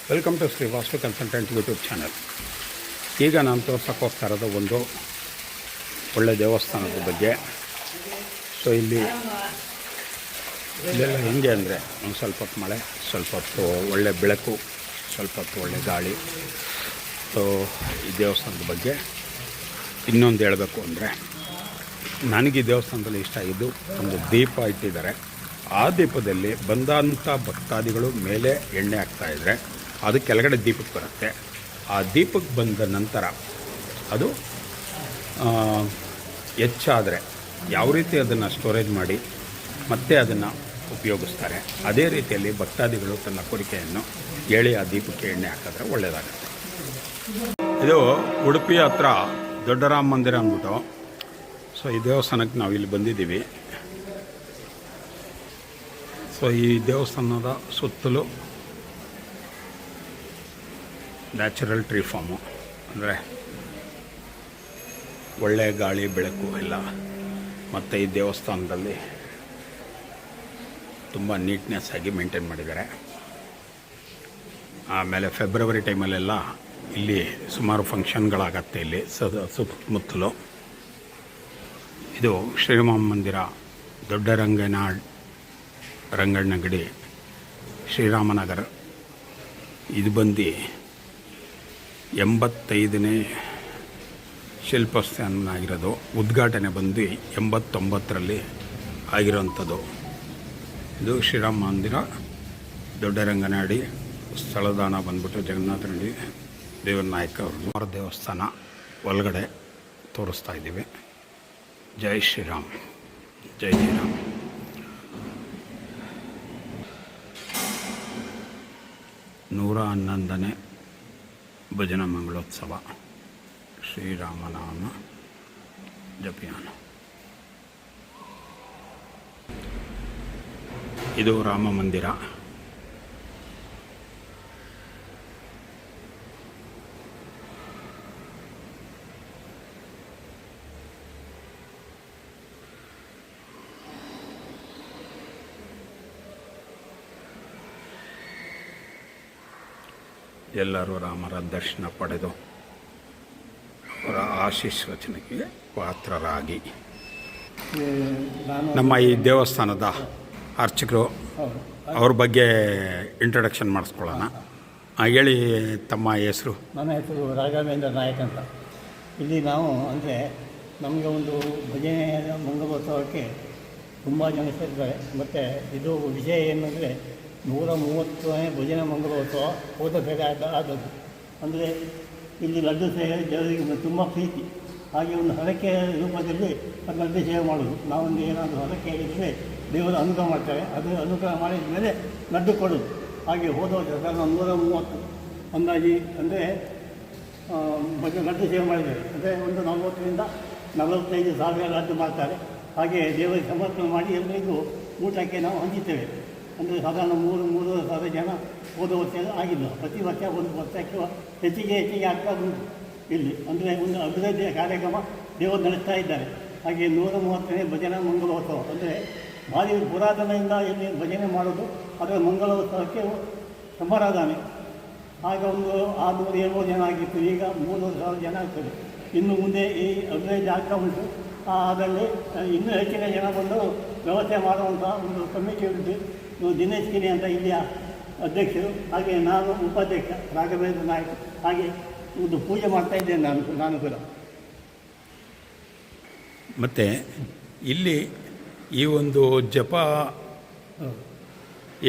Welcome to Shri Vastu consultant YouTube channel. ಈಗ ನಾನು ತೋರ್ಸಕ್ಕೆ ಹೋಗ್ತಾ ಇರೋದು ಒಂದು ಒಳ್ಳೆಯ ದೇವಸ್ಥಾನದ ಬಗ್ಗೆ. ಸೊ ಇಲ್ಲೆಲ್ಲ ಹೆಂಗೆ ಅಂದರೆ ಒಂದು ಸ್ವಲ್ಪ ಹೊತ್ತು ಮಳೆ, ಸ್ವಲ್ಪ ಹೊತ್ತು ಒಳ್ಳೆ ಬೆಳಕು, ಸ್ವಲ್ಪ ಹೊತ್ತು ಒಳ್ಳೆ ಗಾಳಿ. ಸೊ ಈ ದೇವಸ್ಥಾನದ ಬಗ್ಗೆ ಇನ್ನೊಂದು ಹೇಳಬೇಕು ಅಂದರೆ, ನನಗೆ ಈ ದೇವಸ್ಥಾನದಲ್ಲಿ ಇಷ್ಟ ಆಗಿದ್ದು ಒಂದು ದೀಪ ಇಟ್ಟಿದ್ದಾರೆ. ಆ ದೀಪದಲ್ಲಿ ಬಂದಂಥ ಭಕ್ತಾದಿಗಳು ಮೇಲೆ ಎಣ್ಣೆ ಹಾಕ್ತಾಯಿದ್ರೆ ಅದು ಕೆಳಗಡೆ ದೀಪಕ್ಕೆ ಬರುತ್ತೆ. ಆ ದೀಪಕ್ಕೆ ಬಂದ ನಂತರ ಅದು ಹೆಚ್ಚಾದರೆ ಯಾವ ರೀತಿ ಅದನ್ನು ಸ್ಟೋರೇಜ್ ಮಾಡಿ ಮತ್ತೆ ಅದನ್ನು ಉಪಯೋಗಿಸ್ತಾರೆ, ಅದೇ ರೀತಿಯಲ್ಲಿ ಭಕ್ತಾದಿಗಳು ತನ್ನ ಕೋರಿಕೆಯನ್ನು ಹೇಳಿ ಆ ದೀಪಕ್ಕೆ ಎಣ್ಣೆ ಹಾಕಿದ್ರೆ ಒಳ್ಳೆಯದಾಗುತ್ತೆ. ಇದು ಉಡುಪಿ ಹತ್ರ ದೊಡ್ಡರಾಮ ಮಂದಿರ ಅಂದ್ಬಿಟ್ಟು. ಸೊ ಈ ದೇವಸ್ಥಾನಕ್ಕೆ ನಾವು ಇಲ್ಲಿ ಬಂದಿದ್ದೀವಿ. ಸೊ ಈ ದೇವಸ್ಥಾನದ ಸುತ್ತಲೂ ನ್ಯಾಚುರಲ್ ಟ್ರೀ ಫಾರ್ಮು, ಅಂದರೆ ಒಳ್ಳೆಯ ಗಾಳಿ ಬೆಳಕು ಎಲ್ಲ. ಮತ್ತು ಈ ದೇವಸ್ಥಾನದಲ್ಲಿ ತುಂಬ ನೀಟ್ನೆಸ್ ಆಗಿ ಮೇಂಟೈನ್ ಮಾಡಿದ್ದಾರೆ. ಆಮೇಲೆ ಫೆಬ್ರವರಿ ಟೈಮಲ್ಲೆಲ್ಲ ಇಲ್ಲಿ ಸುಮಾರು ಫಂಕ್ಷನ್ಗಳಾಗತ್ತೆ ಇಲ್ಲಿ ಸುತ್ತಮುತ್ತಲು. ಇದು ಶ್ರೀರಾಮ ಮಂದಿರ, ದೊಡ್ಡ ರಂಗಣ್ಣಗಡಿ, ಶ್ರೀರಾಮನಗರ. ಇದು ಬಂದು 85ನೇ ಶಿಲ್ಪಸ್ಥಾನ ಆಗಿರೋದು. ಉದ್ಘಾಟನೆ ಬಂದು 89ರಲ್ಲಿ ಆಗಿರೋವಂಥದ್ದು. ಇದು ಶ್ರೀರಾಮ ಮಂದಿರ, ದೊಡ್ಡ ರಂಗನಾಡಿ. ಸ್ಥಳದಾನ ಬಂದ್ಬಿಟ್ಟು ಜಗನ್ನಾಥ ರೆಡ್ಡಿ ದೇವರ ನಾಯಕ ಅವ್ರದ್ದು ದೇವಸ್ಥಾನ ಒಳಗಡೆ ತೋರಿಸ್ತಾ ಇದ್ದೀವಿ. ಜೈ ಶ್ರೀರಾಮ್, ಜೈ ಶ್ರೀರಾಮ್. 111ನೇ ಭಜನಾ ಮಂಗಳೋತ್ಸವ, ಶ್ರೀರಾಮನಾಮ ಜಪಿಯಾನ. ಇದು ರಾಮ ಮಂದಿರ. ಎಲ್ಲರೂ ರಾಮರ ದರ್ಶನ ಪಡೆದು ಅವರ ಆಶೀರ್ವಚನಕ್ಕೆ ಪಾತ್ರರಾಗಿ. ನಮ್ಮ ಈ ದೇವಸ್ಥಾನದ ಅರ್ಚಕರು, ಅವ್ರ ಬಗ್ಗೆ ಇಂಟ್ರಡಕ್ಷನ್ ಮಾಡಿಸ್ಕೊಳ್ಳೋಣ. ಹೇಳಿ, ತಮ್ಮ ಹೆಸರು? ನನ್ನ ಹೆಸರು ರಾಘವೇಂದ್ರ ನಾಯಕ್ ಅಂತ. ಇಲ್ಲಿ ನಾವು ಅಂದರೆ ನಮಗೆ ಒಂದು ಭಜನೆ ಮಂಗಳೋತ್ಸವಕ್ಕೆ ತುಂಬ ಜನ ಸೇರಿದ್ದಾರೆ. ಮತ್ತು ಇದು ವಿಷಯ ಏನಂದರೆ 130ನೇ ಭಜನೆ ಮಂಗಳೋತ್ಸವ ಆದದ್ದು. ಅಂದರೆ ಇಲ್ಲಿ ಲಡ್ಡು ಸೇವೆ ಜನರಿಗೆ ತುಂಬ ಪ್ರೀತಿ. ಹಾಗೆ ಒಂದು ಹರಕೆ ರೂಪದಲ್ಲಿ ಅದು ಲಡ್ಡು ಸೇವೆ ಮಾಡೋದು. ನಾವೊಂದು ಏನಾದರೂ ಹರಕೆ ಇದ್ದರೆ ದೇವರು ಅನುಗ್ರಹ ಮಾಡ್ತಾರೆ. ಅದು ಅನುಗ್ರಹ ಮಾಡಿದ ಮೇಲೆ ಲಡ್ಡು ಕೊಡೋದು. ಹಾಗೆ ಹೋದ ವರ್ಷ 130 ಅಂದಾಜಿ ಅಂದರೆ ಲಡ್ಡು ಸೇವೆ ಮಾಡಿದ್ದಾರೆ. ಅಂದರೆ ಒಂದು 40ರಿಂದ 45 ಸಾವಿರ ಲಡ್ಡು ಮಾಡ್ತಾರೆ. ಹಾಗೆ ದೇವರಿಗೆ ಸಮರ್ಪಣೆ ಮಾಡಿ ಎಲ್ಲರಿಗೂ ಊಟಕ್ಕೆ ನಾವು ಹಂಚುತ್ತೇವೆ. ಅಂದರೆ ಸಾಧಾರಣ 3,000 ಜನ ಹೋದ ವರ್ಷ ಆಗಿಲ್ಲ. ಪ್ರತಿ ವರ್ಷ ಒಂದು ವರ್ಷಕ್ಕೆ ಹೆಚ್ಚಿಗೆ ಆಗ್ತಾ ಉಂಟು ಇಲ್ಲಿ. ಅಂದರೆ ಒಂದು ಅಭಿವೃದ್ಧಿಯ ಕಾರ್ಯಕ್ರಮ ದೇವರು ನಡೆಸ್ತಾ ಇದ್ದಾರೆ. ಹಾಗೆ 130ನೇ ಭಜನಾ ಮಂಗಳೋತ್ಸವ ಅಂದರೆ ಭಾರಿ ಪುರಾತನದಿಂದ ಇಲ್ಲಿ ಭಜನೆ ಮಾಡೋದು. ಅದರ ಮಂಗಳೋತ್ಸವಕ್ಕೆ ಸಮಾರಾಧನೆ. ಆಗ ಒಂದು 600-700 ಜನ ಆಗಿತ್ತು. ಈಗ 3,000 ಜನ ಆಗ್ತದೆ. ಇನ್ನು ಮುಂದೆ ಈ ಅಭಿವೃದ್ಧಿ ಆಗ್ತಾ ಉಂಟು. ಅದರಲ್ಲಿ ಇನ್ನೂ ಹೆಚ್ಚಿನ ಜನ ಬಂದು ವ್ಯವಸ್ಥೆ ಮಾಡುವಂಥ ಒಂದು ಕಮಿಟಿ ಉಂಟು. ದಿನೇಶ್ ಗಿರಿ ಅಂತ ಇಲ್ಲಿಯ ಅಧ್ಯಕ್ಷರು. ಹಾಗೆ ನಾನು ಉಪಾಧ್ಯಕ್ಷ ರಾಘವೇಂದ್ರ ನಾಯಕ್. ಹಾಗೆ ಒಂದು ಪೂಜೆ ಮಾಡ್ತಾ ಇದ್ದೇನೆ ನಾನು ಕೂಡ. ಮತ್ತು ಇಲ್ಲಿ ಈ ಒಂದು ಜಪ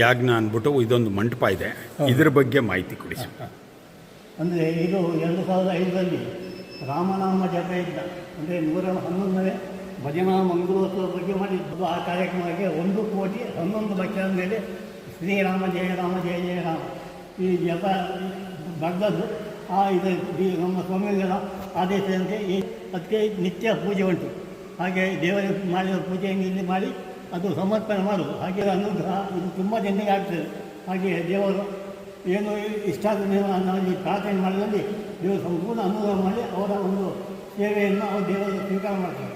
ಯಾಜ್ಞ ಅಂದ್ಬಿಟ್ಟು ಇದೊಂದು ಮಂಟಪ ಇದೆ. ಇದರ ಬಗ್ಗೆ ಮಾಹಿತಿ ಕೊಡಿ. ಅಂದರೆ ಇದು 2005ರಲ್ಲಿ ರಾಮನಾಮ ಜಪ ಇದ್ದ. ಅಂದರೆ 111ನೇ ಭಜನಾ ಮಂಗಳೋತ್ಸವ ಬಗ್ಗೆ ಮಾಡಿದ್ದು. ಆ ಕಾರ್ಯಕ್ರಮಕ್ಕೆ 1,11,00,000 ಮೇಲೆ ಶ್ರೀರಾಮ ಜಯ ರಾಮ ಜಯ ಜಯ ರಾಮ ಈ ಜಪ ಬರೆದದ್ದು. ನಮ್ಮ ಸ್ವಾಮಿಗಳ ಆದೇಶದಂತೆ ಅದಕ್ಕೆ ನಿತ್ಯ ಪೂಜೆ ಉಂಟು. ಹಾಗೆ ದೇವರಿಗೆ ಮಾಡಿದ ಪೂಜೆಯನ್ನು ಇಲ್ಲಿ ಮಾಡಿ ಅದು ಸಮರ್ಪಣೆ ಮಾಡೋದು. ಹಾಗೆ ಅನುಗ್ರಹ ಇದು ತುಂಬ ಜನರಿಗೆ ಆಗ್ತದೆ. ಹಾಗೆ ದೇವರು ಏನು ಇಷ್ಟ ನಾವು ಪ್ರಾರ್ಥನೆ ಮಾಡಿದಲ್ಲಿ ದೇವರು ಸಂಪೂರ್ಣ ಅನುಗ್ರಹ ಮಾಡಿ ಅವರ ಒಂದು ಸೇವೆಯನ್ನು ಅವರು ದೇವರು ಸ್ವೀಕಾರ ಮಾಡ್ತಾರೆ.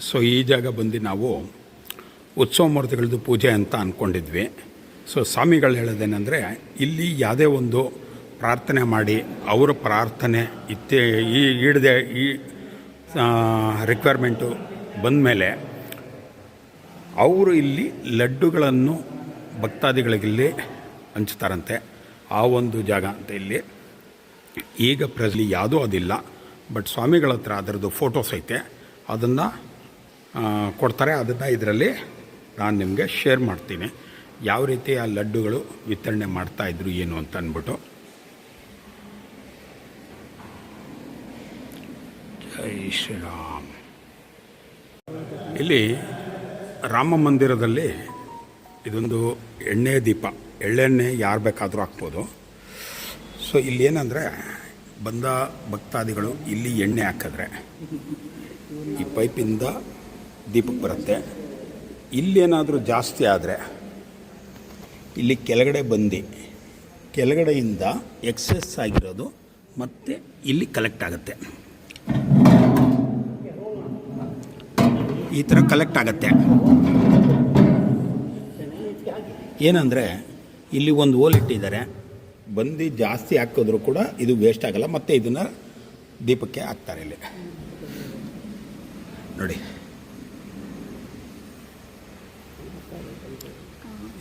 ಸೊ ಈ ಜಾಗ ಬಂದು ನಾವು ಉತ್ಸವ ಮೂರ್ತಿಗಳದ್ದು ಪೂಜೆ ಅಂತ ಅಂದ್ಕೊಂಡಿದ್ವಿ. ಸೊ ಸ್ವಾಮಿಗಳು ಹೇಳೋದೇನೆಂದರೆ, ಇಲ್ಲಿ ಯಾವುದೇ ಒಂದು ಪ್ರಾರ್ಥನೆ ಮಾಡಿ ಅವರ ಪ್ರಾರ್ಥನೆ ಈಡದೆ ಈ ರಿಕ್ವೈರ್ಮೆಂಟು ಬಂದ ಮೇಲೆ ಅವರು ಇಲ್ಲಿ ಲಡ್ಡುಗಳನ್ನು ಭಕ್ತಾದಿಗಳಿಗಿಲ್ಲಿ ಹಂಚ್ತಾರಂತೆ. ಆ ಒಂದು ಜಾಗ ಅಂತ ಇಲ್ಲಿ ಈಗ ಪ್ರೆಸ್ಲಿ ಯಾವುದೂ ಅದಿಲ್ಲ. ಬಟ್ ಸ್ವಾಮಿಗಳ ಹತ್ರ ಅದರದ್ದು ಫೋಟೋಸ್ ಐತೆ, ಅದನ್ನು ಕೊಡ್ತಾರೆ. ಅದನ್ನು ಇದರಲ್ಲಿ ನಾನು ನಿಮಗೆ ಶೇರ್ ಮಾಡ್ತೀನಿ, ಯಾವ ರೀತಿ ಆ ಲಡ್ಡುಗಳು ವಿತರಣೆ ಮಾಡ್ತಾಯಿದ್ರು ಏನು ಅಂತ ಅಂದ್ಬಿಟ್ಟು. ಜೈ ಶ್ರೀರಾಮ್. ಇಲ್ಲಿ ರಾಮ ಮಂದಿರದಲ್ಲಿ ಇದೊಂದು ಎಣ್ಣೆ ದೀಪ, ಎಳ್ಳೆಣ್ಣೆ ಯಾರು ಬೇಕಾದರೂ ಹಾಕ್ಬೋದು. ಸೊ ಇಲ್ಲಿ ಏನಂದರೆ, ಬಂದ ಭಕ್ತಾದಿಗಳು ಇಲ್ಲಿ ಎಣ್ಣೆ ಹಾಕಿದ್ರೆ ಈ ಪೈಪಿಂದ ದೀಪಕ್ಕೆ ಬರುತ್ತೆ. ಇಲ್ಲೇನಾದರೂ ಜಾಸ್ತಿ ಆದರೆ ಇಲ್ಲಿ ಕೆಳಗಡೆ ಬಂದು ಕೆಳಗಡೆಯಿಂದ ಎಕ್ಸೆಸ್ ಆಗಿರೋದು ಮತ್ತೆ ಇಲ್ಲಿ ಕಲೆಕ್ಟ್ ಆಗುತ್ತೆ. ಈ ಥರ ಕಲೆಕ್ಟ್ ಆಗುತ್ತೆ. ಏನಂದರೆ ಇಲ್ಲಿ ಒಂದು ಹೋಲ್ ಇಟ್ಟಿದ್ದಾರೆ, ಬಂದು ಜಾಸ್ತಿ ಹಾಕಿದ್ರು ಕೂಡ ಇದು ವೇಸ್ಟ್ ಆಗಲ್ಲ. ಮತ್ತು ಇದನ್ನು ದೀಪಕ್ಕೆ ಹಾಕ್ತಾರೆ. ಇಲ್ಲಿ ನೋಡಿ,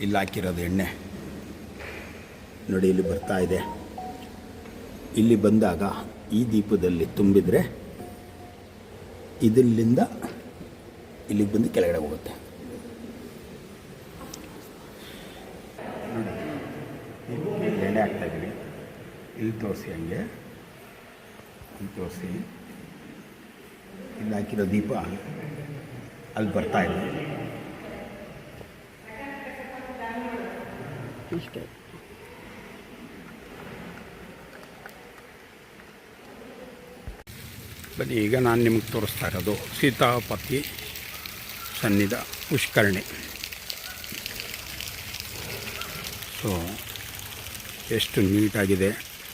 ಇಲ್ಲಿ ಹಾಕಿರೋದು ಎಣ್ಣೆ ನೋಡಿ, ಇಲ್ಲಿ ಬರ್ತಾ ಇದೆ. ಇಲ್ಲಿ ಬಂದಾಗ ಈ ದೀಪದಲ್ಲಿ ತುಂಬಿದರೆ ಇದರಿಂದ ಇಲ್ಲಿಗೆ ಬಂದು ಕೆಳಗಡೆ ಹೋಗುತ್ತೆ. ಎಣ್ಣೆ ಹಾಕ್ತಾಯಿದ್ದೀನಿ. ಇಲ್ಲಿ ತೋರಿಸಿ, ಹಂಗೆ ಇಲ್ಲಿ ತೋರಿಸಿ. ಇಲ್ಲಿ ಹಾಕಿರೋ ದೀಪ ಅಲ್ಲಿ ಬರ್ತಾ ಇದೆ. ಇಷ್ಟೇ. ಬನ್ನಿ, ಈಗ ನಾನು ನಿಮಗೆ ತೋರಿಸ್ತಾ ಇರೋದು ಸೀತಾಪತಿ ಸನ್ನಿಧ ಪುಷ್ಕರಣಿ. ಸೊ ಎಷ್ಟು ನೀಟಾಗಿದೆ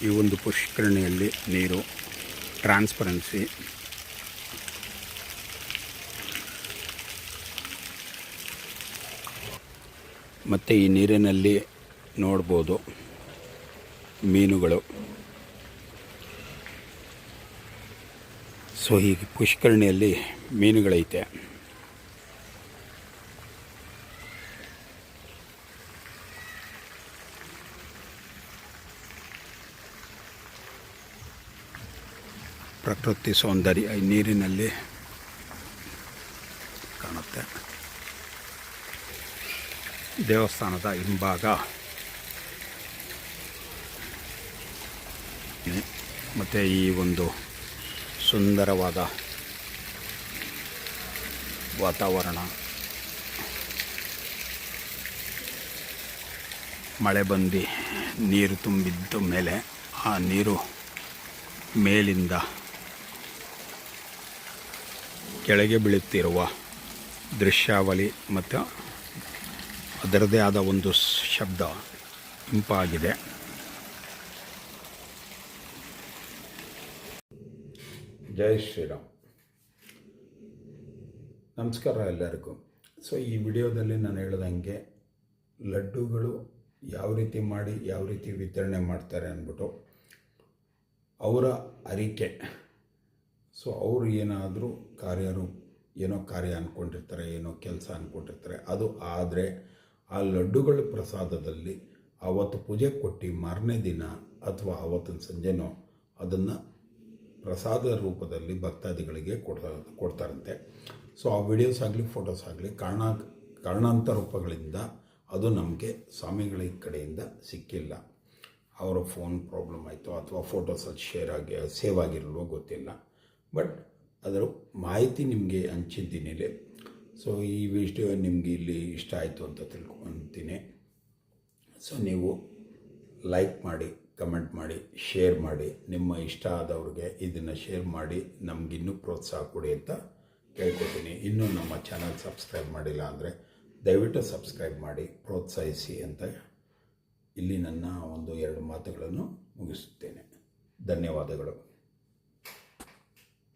ಈ ಒಂದು ಪುಷ್ಕರಣಿಯಲ್ಲಿ ನೀರು, ಟ್ರಾನ್ಸ್ಪರೆನ್ಸಿ. ಮತ್ತು ಈ ನೀರಿನಲ್ಲಿ ನೋಡ್ಬೋದು ಮೀನುಗಳು. ಸೊ ಈ ಪುಷ್ಕರಣಿಯಲ್ಲಿ ಮೀನುಗಳೈತೆ. ಪ್ರಕೃತಿ ಸೌಂದರ್ಯ ಈ ನೀರಿನಲ್ಲಿ ಕಾಣುತ್ತೆ. ದೇವಸ್ಥಾನದ ಹಿಂಭಾಗ ಮತ್ತು ಈ ಒಂದು ಸುಂದರವಾದ ವಾತಾವರಣ. ಮಳೆ ಬಂದು ನೀರು ತುಂಬಿದ್ದ ಮೇಲೆ ಆ ನೀರು ಮೇಲಿಂದ ಕೆಳಗೆ ಬೀಳುತ್ತಿರುವ ದೃಶ್ಯಾವಳಿ ಮತ್ತು ಅದರದೇ ಆದ ಒಂದು ಶಬ್ದ ಇಂಪಾಗಿದೆ. ಜೈ ಶ್ರೀರಾಮ್. ನಮಸ್ಕಾರ ಎಲ್ಲರಿಗೂ. ಸೊ ಈ ವಿಡಿಯೋದಲ್ಲಿ ನಾನು ಹೇಳ್ದಂಗೆ ಲಡ್ಡುಗಳು ಯಾವ ರೀತಿ ಮಾಡಿ ಯಾವ ರೀತಿ ವಿತರಣೆ ಮಾಡ್ತಾರೆ ಅಂದ್ಬಿಟ್ಟು ಅವರ ಅರಿಕೆ. ಸೊ ಅವರು ಏನಾದರೂ ಏನೋ ಕಾರ್ಯ ಅಂದ್ಕೊಂಡಿರ್ತಾರೆ, ಏನೋ ಕೆಲಸ ಅಂದ್ಕೊಂಡಿರ್ತಾರೆ. ಅದು ಆದರೆ ಆ ಲಡ್ಡುಗಳ ಪ್ರಸಾದದಲ್ಲಿ ಆವತ್ತು ಪೂಜೆ ಕೊಟ್ಟು ಮಾರನೇ ದಿನ ಅಥವಾ ಆವತ್ತಿನ ಸಂಜೆನೋ ಅದನ್ನು ಪ್ರಸಾದ ರೂಪದಲ್ಲಿ ಭಕ್ತಾದಿಗಳಿಗೆ ಕೊಡ್ತಾರಂತೆ. ಸೊ ಆ ವಿಡಿಯೋಸ್ ಆಗಲಿ ಫೋಟೋಸ್ ಆಗಲಿ ಕಾರಣಾಂತರ ರೂಪಗಳಿಂದ ಅದು ನಮಗೆ ಸ್ವಾಮಿಗಳ ಕಡೆಯಿಂದ ಸಿಕ್ಕಿಲ್ಲ. ಅವರ ಫೋನ್ ಪ್ರಾಬ್ಲಮ್ ಆಯಿತು ಅಥವಾ ಫೋಟೋಸಲ್ಲಿ ಸೇವ್ ಆಗಿರಲ್ವೋ ಗೊತ್ತಿಲ್ಲ. ಬಟ್ ಅದರ ಮಾಹಿತಿ ನಿಮಗೆ ಹಂಚಿದ್ದೀನಿ. ಸೊ ಈ ವಿಡಿಯೋ ನಿಮಗೆ ಇಲ್ಲಿ ಇಷ್ಟ ಆಯಿತು ಅಂತ ತಿಳ್ಕೊತೀನಿ. ಸೊ ನೀವು ಲೈಕ್ ಮಾಡಿ, ಕಮೆಂಟ್ ಮಾಡಿ, ಶೇರ್ ಮಾಡಿ. ನಿಮ್ಮ ಇಷ್ಟ ಆದವ್ರಿಗೆ ಇದನ್ನು ಶೇರ್ ಮಾಡಿ ನಮಗಿನ್ನೂ ಪ್ರೋತ್ಸಾಹ ಕೊಡಿ ಅಂತ ಕೇಳ್ಕೊತೀನಿ. ಇನ್ನೂ ನಮ್ಮ ಚಾನಲ್ ಸಬ್ಸ್ಕ್ರೈಬ್ ಮಾಡಿಲ್ಲ ಅಂದರೆ ದಯವಿಟ್ಟು ಸಬ್ಸ್ಕ್ರೈಬ್ ಮಾಡಿ, ಪ್ರೋತ್ಸಾಹಿಸಿ ಅಂತ ಇಲ್ಲಿ ನನ್ನ 1-2 ಮಾತುಗಳನ್ನು ಮುಗಿಸುತ್ತೇನೆ. ಧನ್ಯವಾದಗಳು.